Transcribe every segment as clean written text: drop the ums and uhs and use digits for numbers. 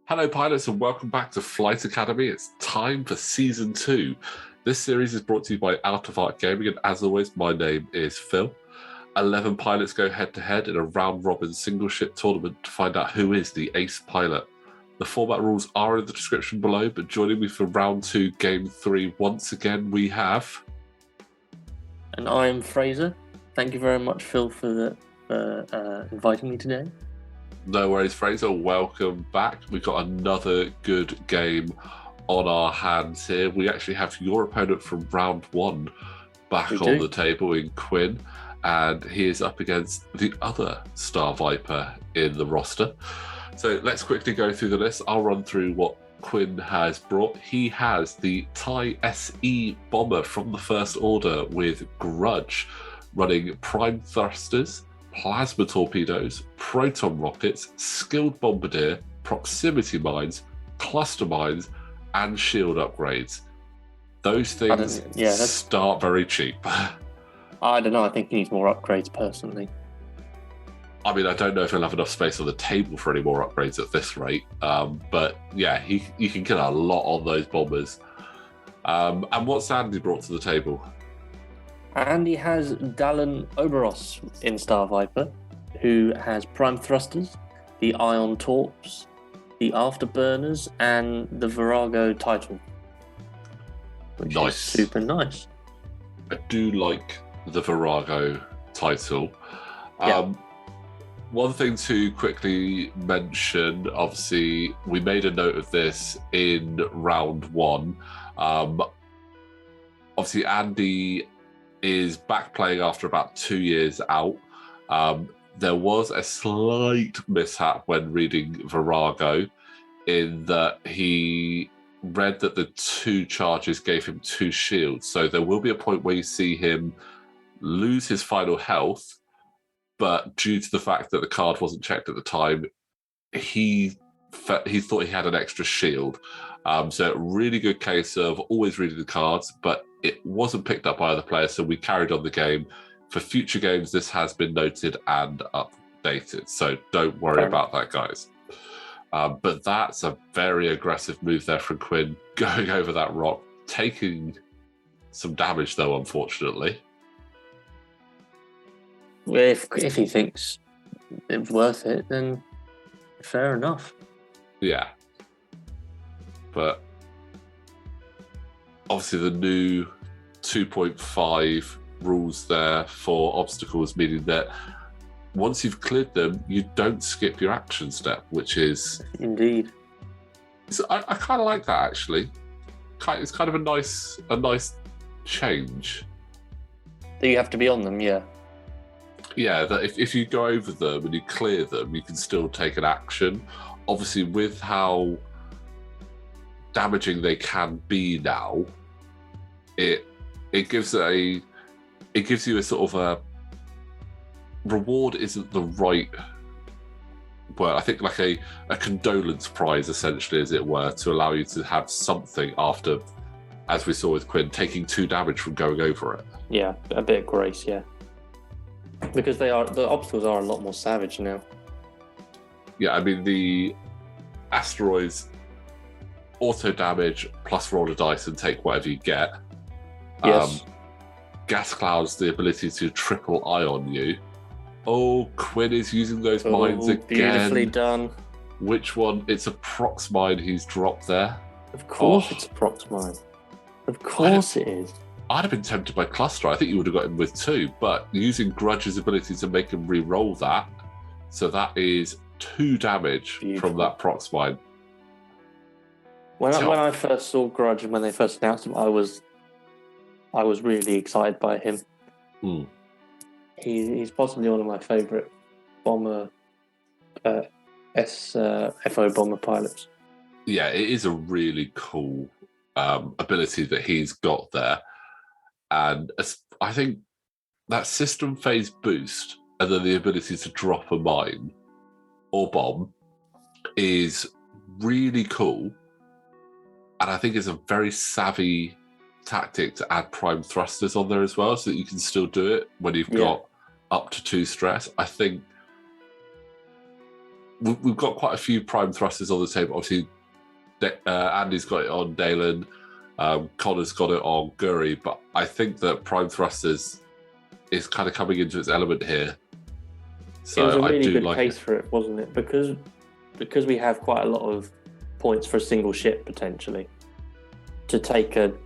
Hello, pilots, and welcome back to Flight Academy. It's time for Season 2. This series is brought to you by Out of Arc Gaming, and as always, my name is Phil. 11 pilots go head-to-head in a round-robin single-ship tournament to find out who is the ace pilot. The format rules are in the description below, but joining me for Round 2, Game 3, once again, we have... And I'm Fraser. Thank you very much, Phil, for inviting me today. No worries, Fraser. Welcome back. We've got another good game on our hands here. We actually have your opponent from round 1 back on the table in Quinn, and he is up against the other Star Viper in the roster. So let's quickly go through the list. I'll run through what Quinn has brought. He has the TIE SE bomber from the First Order with Grudge, running prime thrusters, plasma torpedoes, proton rockets, skilled bombardier, proximity mines, cluster mines, and shield upgrades. Those things start very cheap. I don't know. I think he needs more upgrades, personally. I mean, I don't know if he'll have enough space on the table for any more upgrades at this rate. But yeah, you can get a lot on those bombers. And what's Andy brought to the table? Andy has Dallin Oberos in Star Viper, who has prime thrusters, the ion torps, the afterburners, and the Virago title. Which is super nice. I do like the Virago title. One thing to quickly mention, obviously, we made a note of this in round 1. Obviously, Andy is back playing after about 2 years out. There was a slight mishap when reading Virago, in that he read that the 2 charges gave him 2 shields. So there will be a point where you see him lose his final health, but due to the fact that the card wasn't checked at the time, he thought he had an extra shield. So really good case of always reading the cards, but it wasn't picked up by other players, so we carried on the game. For future games, this has been noted and updated, so don't worry about that, guys. But that's a very aggressive move there from Quinn, going over that rock, taking some damage, though, unfortunately. If he thinks it's worth it, then fair enough. Yeah. But obviously the new 2.5 rules there for obstacles, meaning that once you've cleared them, you don't skip your action step, which is... Indeed. I kind of like that, actually. It's kind of a nice change. That you have to be on them, yeah. Yeah, that if you go over them and you clear them, you can still take an action. Obviously, with how damaging they can be now, it gives you a sort of a reward isn't the right word. I think like a condolence prize, essentially, as it were, to allow you to have something after, as we saw with Quinn, taking 2 damage from going over it. Yeah, a bit of grace, yeah. Because the obstacles are a lot more savage now. Yeah, I mean, the asteroids auto damage plus roll a dice and take whatever you get. Yes. Gas clouds, the ability to triple ion you. Oh, Quinn is using those mines again. Beautifully done. Which one? It's a prox mine he's dropped there. Of course it's a prox mine. Of course it is. I'd have been tempted by Cluster. I think you would have got him with 2, but using Grudge's ability to make him re-roll that, so that is 2 damage from that prox mine. When I first saw Grudge and when they first announced him, I was really excited by him. He's possibly one of my favourite bomber, FO bomber pilots. Yeah, it is a really cool ability that he's got there. And I think that system phase boost and then the ability to drop a mine or bomb is really cool. And I think it's a very savvy tactic to add prime thrusters on there as well, so that you can still do it when you've got up to 2 stress. I think we've got quite a few prime thrusters on the table. Obviously, Andy's got it on Dalen, Connor's got it on Guri, but I think that prime thrusters is kind of coming into its element here. So it was a really good like case for it, wasn't it? Because we have quite a lot of points for a single ship potentially. To take an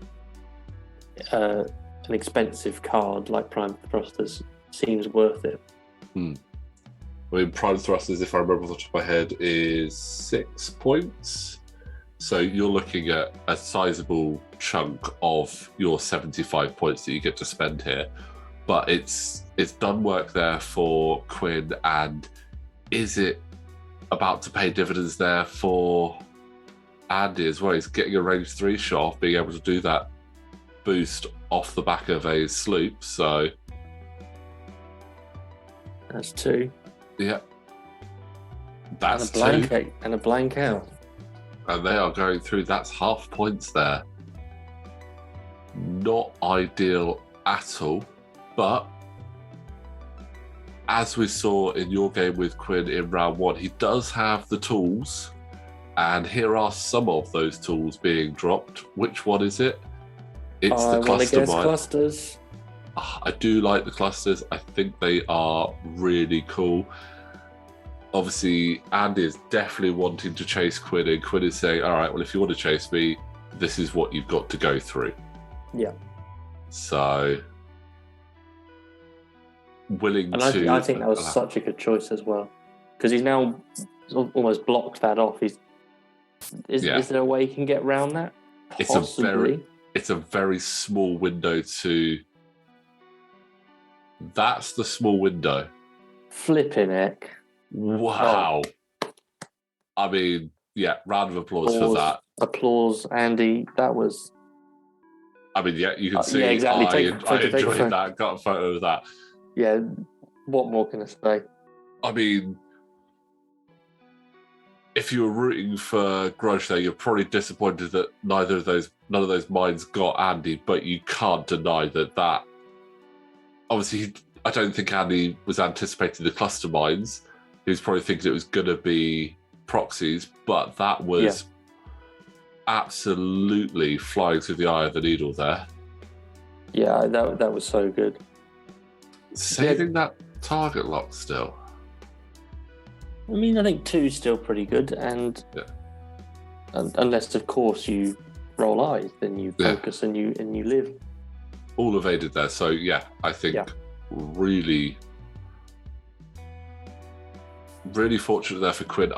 expensive card like prime thrusters seems worth it. I mean, prime thrusters, if I remember off the top of my head, is 6 points. So you're looking at a sizable chunk of your 75 points that you get to spend here. But it's done work there for Quinn, and is it about to pay dividends there for Andy as well? He's getting a range 3 shot off, being able to do that boost off the back of a sloop. So that's 2. Yeah. That's and a 2. And a blank out. And they are going through. That's half points there. Not ideal at all. But as we saw in your game with Quinn in round 1, he does have the tools. And here are some of those tools being dropped. Which one is it? It's the cluster mine. Clusters. I do like the clusters. I think they are really cool. Obviously, Andy is definitely wanting to chase Quinn, and Quinn is saying, all right, well, if you want to chase me, this is what you've got to go through. Yeah. So, willing and to... I think that was such a good choice as well. Because he's now almost blocked that off. Is there a way he can get around that? Possibly. It's a very small window to... That's the small window. Flipping heck. Wow. Oh. I mean, yeah, round of applause for that. Applause, Andy. That was... I mean, yeah, you can see exactly. I enjoyed that. Got a photo of that. Yeah, what more can I say? I mean, if you were rooting for Grudge there, you're probably disappointed that none of those mines got Andy, but you can't deny that obviously, I don't think Andy was anticipating the cluster mines. He was probably thinking it was going to be proxies, but that was absolutely flying through the eye of the needle there. Yeah, that was so good. Saving that target lock still. I mean, I think 2 is still pretty good, and unless, of course, you roll eyes, then you focus and you live. All evaded there. So, yeah, I think really, really fortunate there for Quinn.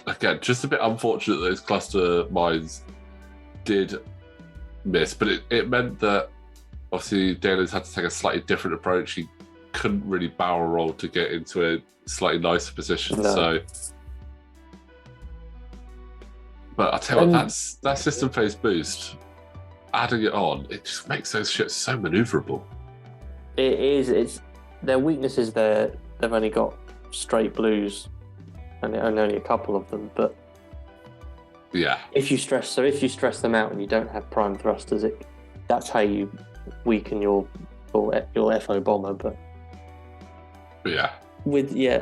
Again, just a bit unfortunate that those cluster mines did miss, but it meant that obviously Dalen's had to take a slightly different approach. He couldn't really barrel roll to get into a slightly nicer position. No. So, but I'll tell you what, that system phase boost, adding it on, it just makes those ships so maneuverable. It is. It's their weakness is they've only got straight blues, and only a couple of them. But yeah, if you stress them out and you don't have prime thrusters, that's how you weaken your FO bomber. But yeah,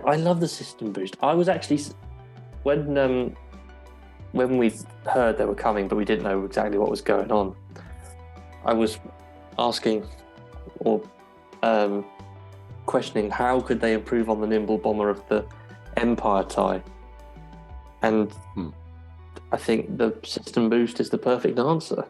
I love the system boost. I was actually when we heard they were coming, but we didn't know exactly what was going on. I was asking or questioning how could they improve on the nimble bomber of the Empire tie, and I think the system boost is the perfect answer.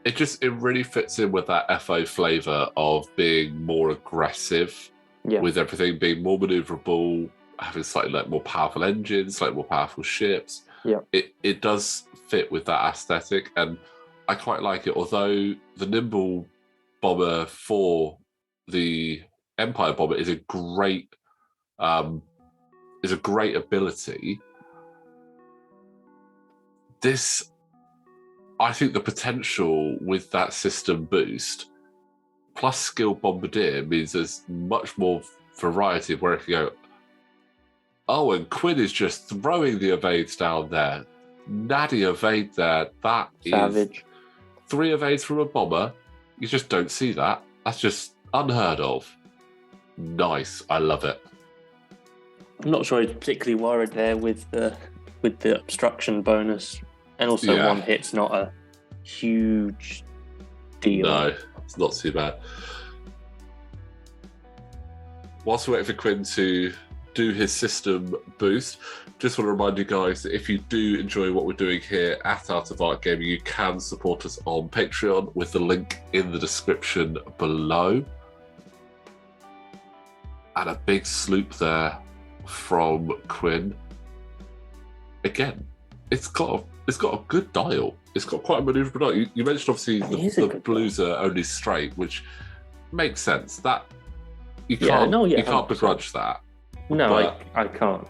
It really fits in with that FO flavour of being more aggressive with everything, being more manoeuvrable, having slightly more powerful engines, slightly more powerful ships. Yeah, it does fit with that aesthetic, and I quite like it. Although the nimble bomber for the Empire bomber is a great ability. I think the potential with that system boost plus skill bombardier means there's much more variety of where it can go. Oh, and Quinn is just throwing the evades down there. Natty evade there. That savage. 3 evades from a bomber. You just don't see that. That's just unheard of. Nice. I love it. I'm not sure he's particularly worried there with the obstruction bonus, and also Yeah. 1 hit's not a huge deal. No, it's not too bad. Whilst we're waiting for Quinn to do his system boost, just want to remind you guys that if you do enjoy what we're doing here at Art of Art Gaming, you can support us on Patreon with the link in the description below. And a big sloop there from Quinn. Again, it's got a good dial. It's got quite a manoeuvrable dial. You mentioned obviously the blues are only straight, which makes sense. That you can't begrudge that. No, I can't.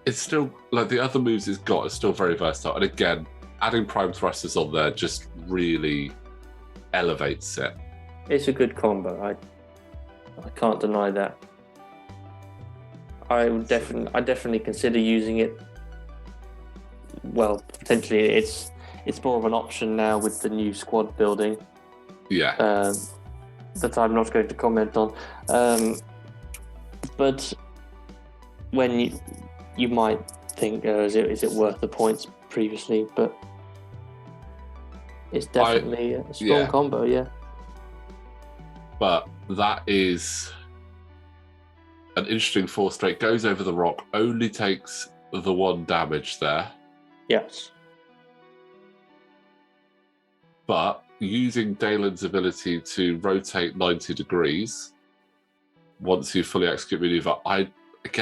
It's still like the other moves it's got is still very versatile. And again, adding prime thrusters on there just really elevates it. It's a good combo. I can't deny that. I definitely consider using it. Well, potentially it's more of an option now with the new squad building. Yeah. That I'm not going to comment on. But when you might think, is it worth the points previously? But it's definitely a strong combo, yeah. But that is an interesting 4 straight. Goes over the rock, only takes the 1 damage there. Yes. But using Dalen's ability to rotate 90 degrees once you fully execute maneuver,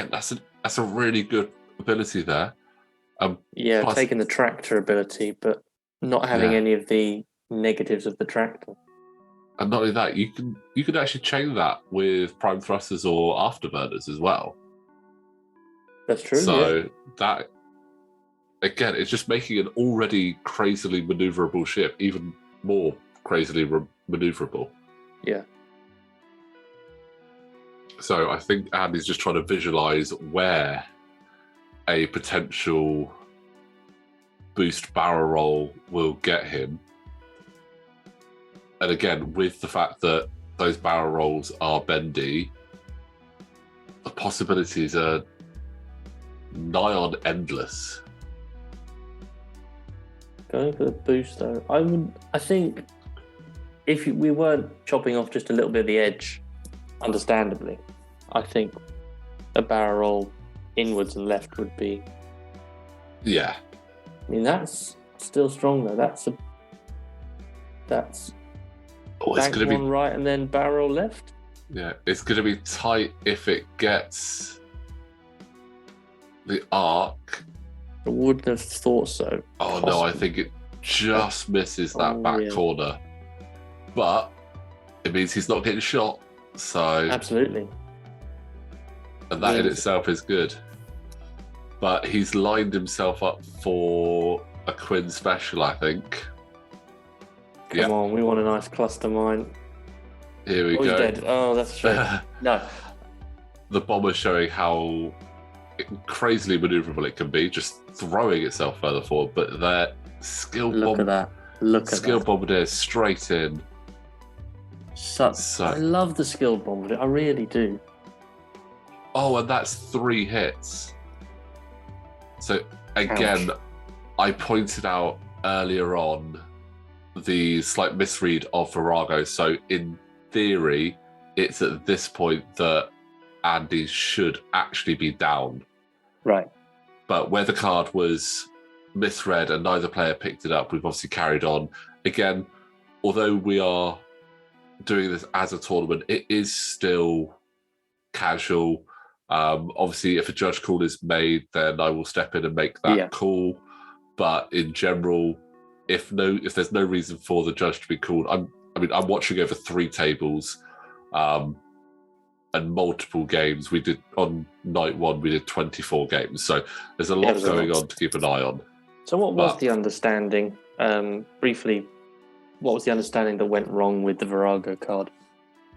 that's a really good ability there. Plus, taking the tractor ability, but not having any of the negatives of the tractor. And not only that, you can actually chain that with prime thrusters or afterburners as well. That's true. So that, again, it's just making an already crazily maneuverable ship even more crazily maneuverable. Yeah. So I think Andy's just trying to visualize where a potential boost barrel roll will get him. And again, with the fact that those barrel rolls are bendy, the possibilities are nigh on endless. Going for the boost, though, I think if we weren't chopping off just a little bit of the edge, understandably, I think a barrel roll inwards and left would be. Yeah. I mean, that's still strong though. That's bank it's one right and then barrel left. Yeah, it's going to be tight if it gets the arc. I wouldn't have thought so. Oh no, I think it just misses that back corner. But it means he's not getting shot. So absolutely. And that in itself is good. But he's lined himself up for a Quinn special, I think. Come on, we want a nice cluster mine. Here we go. He's dead. Oh, that's true. No. The bomber showing how crazily maneuverable it can be, just throwing itself further forward. But that skill bombardier straight in. I love the skill bombardier. I really do. Oh, and that's 3 hits. So again, I pointed out earlier on the slight misread of Virago. So in theory, it's at this point that Andy should actually be down. Right. But where the card was misread and neither player picked it up, we've obviously carried on. Again, although we are doing this as a tournament, it is still casual. Obviously, if a judge call is made, then I will step in and make that call. But in general, if there's no reason for the judge to be called, I'm watching over 3 tables and multiple games. We did on night 1, we did 24 games, so there's a lot going on to keep an eye on. So what was the understanding? Briefly, what was the understanding that went wrong with the Virago card?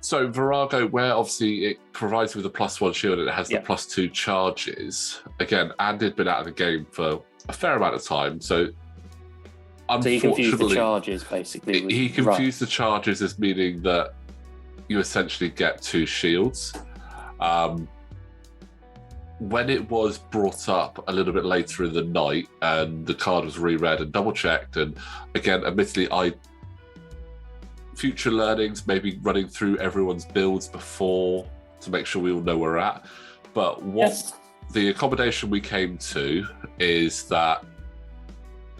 So Virago, where obviously it provides with a +1 shield and it has the +2 charges. Again, Andy had been out of the game for a fair amount of time, so So you confused the unfortunately, charges, basically. he Right. confused the charges as meaning that you essentially get 2 shields. When it was brought up a little bit later in the night and the card was reread and double checked, and again, admittedly, future learnings, maybe running through everyone's builds before to make sure we all know where we're at. But what the accommodation we came to is that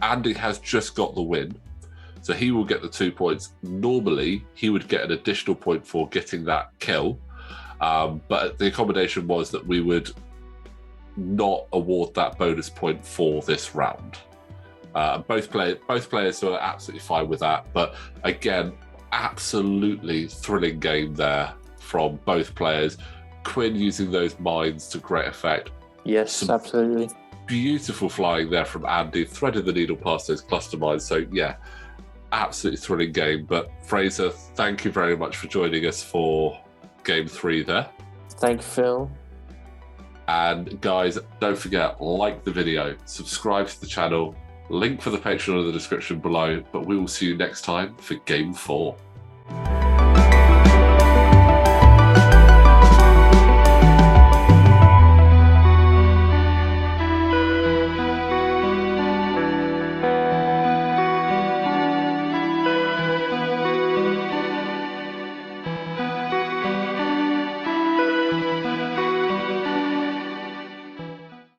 Andy has just got the win, so he will get the 2 points. Normally, he would get an additional point for getting that kill, but the accommodation was that we would not award that bonus point for this round. Both players are absolutely fine with that, but again, absolutely thrilling game there from both players. Quinn using those mines to great effect. Yes, absolutely. Beautiful flying there from Andy, threaded the needle past those cluster mines. So yeah, absolutely thrilling game. But Fraser, thank you very much for joining us for game 3 there. Thank you, Phil. And guys, don't forget, like the video, subscribe to the channel, link for the Patreon in the description below, but we will see you next time for game 4.